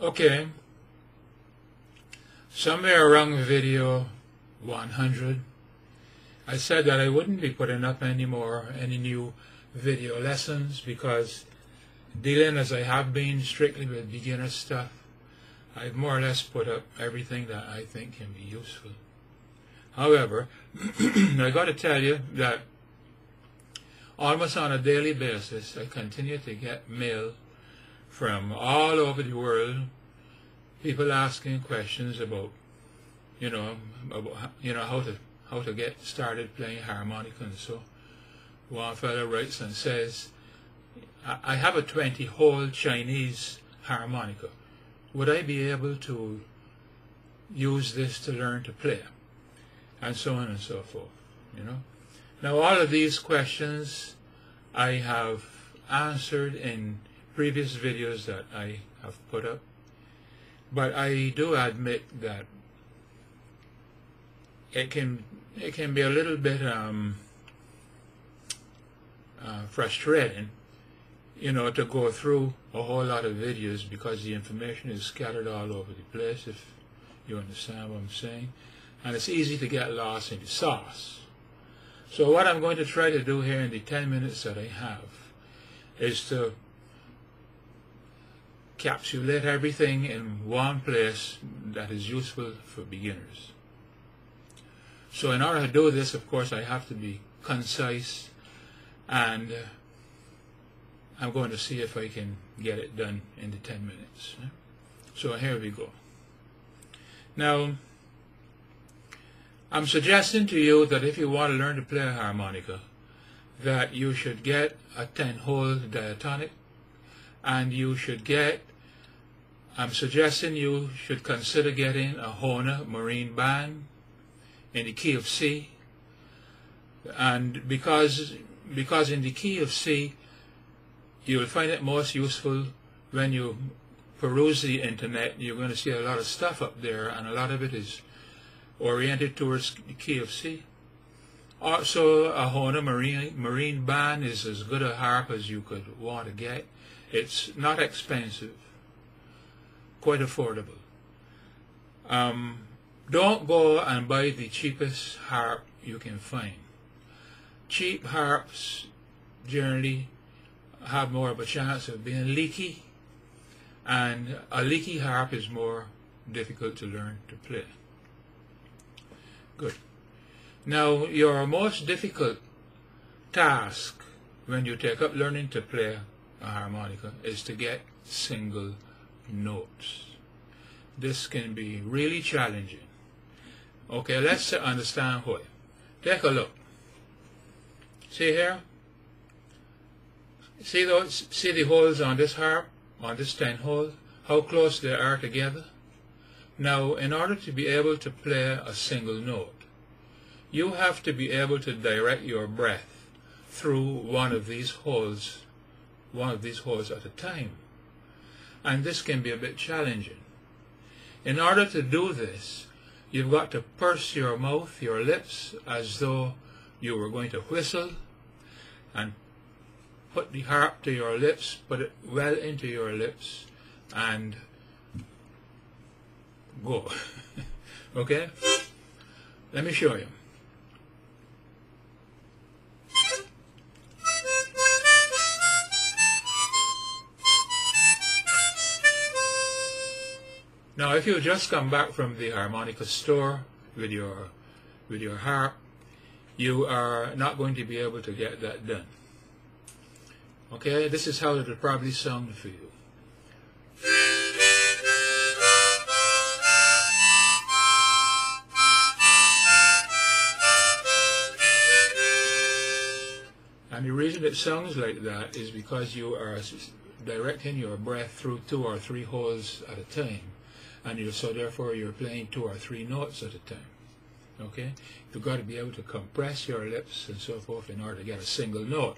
Okay, somewhere around video 100, I said that I wouldn't be putting up any new video lessons because dealing as I have been strictly with beginner stuff, I've more or less put up everything that I think can be useful. However, I got to tell you that almost on a daily basis, I continue to get mail from all over the world, people asking questions about, how to get started playing harmonica and so. One fellow writes and says, I have a 20-hole Chinese harmonica. Would I be able to use this to learn to play? And so on and so forth, Now all of these questions I have answered in previous videos that I have put up, but I do admit that it can be a little bit frustrating, to go through a whole lot of videos because the information is scattered all over the place, if you understand what I'm saying, and it's easy to get lost in the sauce. So what I'm going to try to do here in the 10 minutes that I have is to encapsulate everything in one place that is useful for beginners. So in order to do this, of course, I have to be concise, and I'm going to see if I can get it done in the 10 minutes. So here we go. Now, I'm suggesting to you that if you want to learn to play a harmonica, that you should get a 10-hole diatonic, and I'm suggesting you should consider getting a Hohner marine band in the key of C, and because in the key of C, you will find it most useful when you peruse the internet. You're going to see a lot of stuff up there, and a lot of it is oriented towards the key of C. Also, a Hohner marine band is as good a harp as you could want to get. It's not expensive, quite affordable. Don't go and buy the cheapest harp you can find. Cheap harps generally have more of a chance of being leaky, and a leaky harp is more difficult to learn to play. Good. Now, your most difficult task when you take up learning to play a harmonica is to get single notes. This can be really challenging. Okay, let's understand why. Take a look. See here? See the holes on this harp, on this 10 hole, how close they are together? Now, in order to be able to play a single note, you have to be able to direct your breath through one of these holes at a time. And this can be a bit challenging. In order to do this, you've got to purse your mouth, your lips, as though you were going to whistle, and put the harp to your lips, put it well into your lips, and go. Okay? Let me show you. Now, if you just come back from the harmonica store with your harp, you are not going to be able to get that done. Okay, this is how it will probably sound for you. And the reason it sounds like that is because you are directing your breath through 2 or 3 holes at a time. And so therefore you're playing 2 or 3 notes at a time. Okay? You've got to be able to compress your lips and so forth in order to get a single note.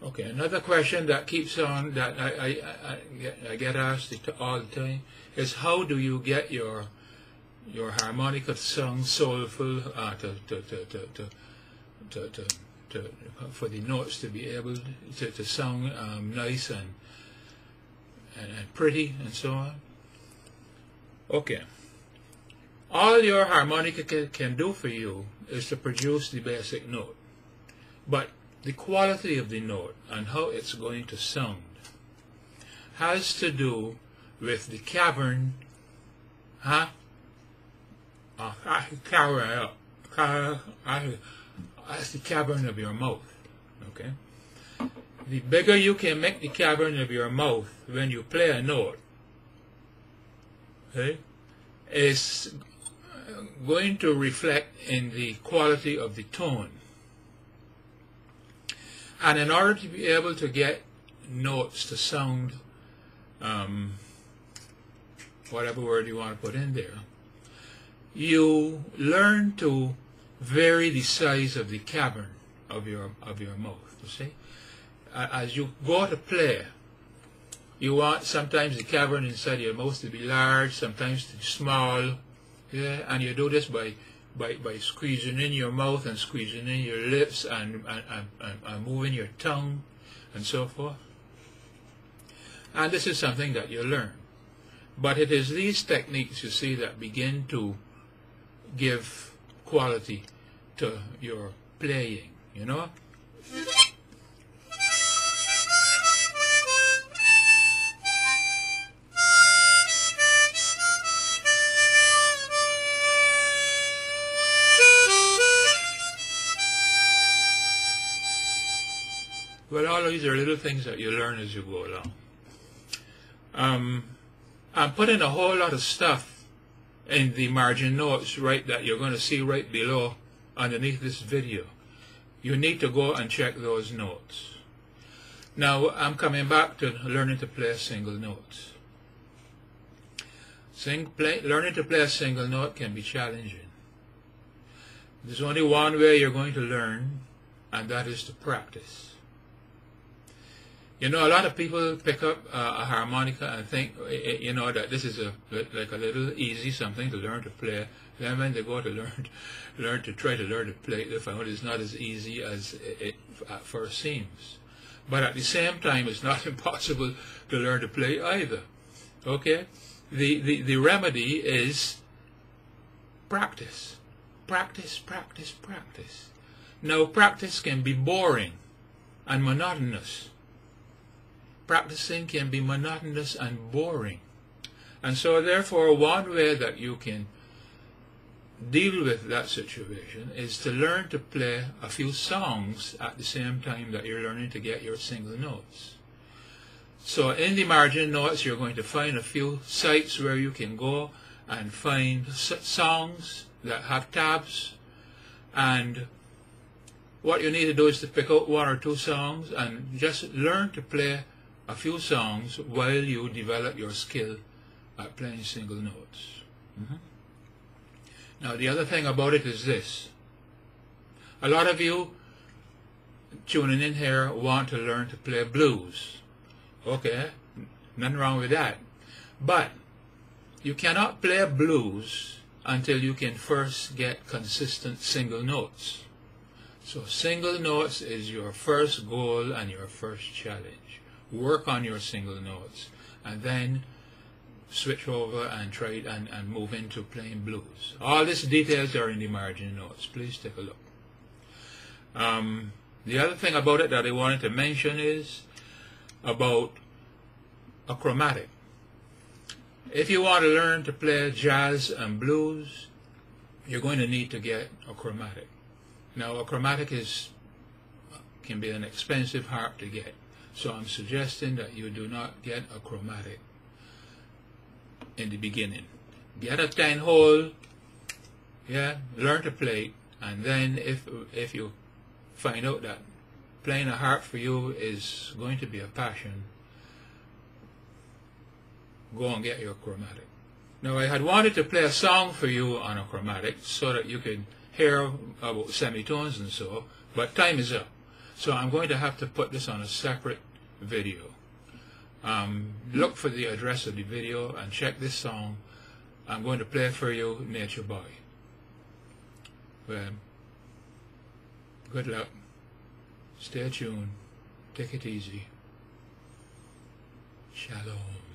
Okay, another question that keeps on, that I get asked all the time, is how do you get your harmonica to sound soulful, to for the notes to be able to sound nice and pretty and so on. Okay. All your harmonica can do for you is to produce the basic note. But the quality of the note and how it's going to sound has to do with the cavern, that's the cavern of your mouth. Okay? The bigger you can make the cavern of your mouth when you play a note, okay, is going to reflect in the quality of the tone. And in order to be able to get notes to sound, whatever word you want to put in there, you learn to vary the size of the cavern of your mouth. You see, as you go to play, you want sometimes the cavern inside your mouth to be large, sometimes to be small, yeah, and you do this by squeezing in your mouth and squeezing in your lips and moving your tongue and so forth. And this is something that you learn. But it is these techniques, you see, that begin to give quality to your playing, you know? Well, all these are little things that you learn as you go along. I'm putting a whole lot of stuff in the margin notes, right, that you're going to see right below underneath this video. You need to go and check those notes. Now, I'm coming back to learning to play single notes. Learning to play a single note can be challenging. There's only one way you're going to learn, and that is to practice. You know, a lot of people pick up a harmonica and think, you know, that this is like a little easy something to learn to play. Then when they go to try to learn to play it, they find it's not as easy as it at first seems. But at the same time, it's not impossible to learn to play either. Okay? The remedy is practice. Practice, practice, practice. Now, practice can be boring and monotonous. Practicing can be monotonous and boring. And so therefore, one way that you can deal with that situation is to learn to play a few songs at the same time that you're learning to get your single notes. So in the margin notes, you're going to find a few sites where you can go and find songs that have tabs, and what you need to do is to pick out one or two songs and just learn to play a few songs while you develop your skill at playing single notes. Now, the other thing about it is this. A lot of you tuning in here want to learn to play blues. Okay, nothing wrong with that. But you cannot play blues until you can first get consistent single notes. So single notes is your first goal and your first challenge. Work on your single notes and then switch over and try it and move into playing blues. All these details are in the margin notes. Please take a look. The other thing about it that I wanted to mention is about a chromatic. If you want to learn to play jazz and blues, you're going to need to get a chromatic. Now, a chromatic can be an expensive harp to get. So I'm suggesting that you do not get a chromatic in the beginning. Get a 10-hole, yeah, learn to play it, and then if you find out that playing a harp for you is going to be a passion, go and get your chromatic. Now, I had wanted to play a song for you on a chromatic so that you could hear about semitones and so, but time is up. So I'm going to have to put this on a separate video. Look for the address of the video and check this song. I'm going to play for you, Nature Boy. Well, good luck. Stay tuned. Take it easy. Shalom.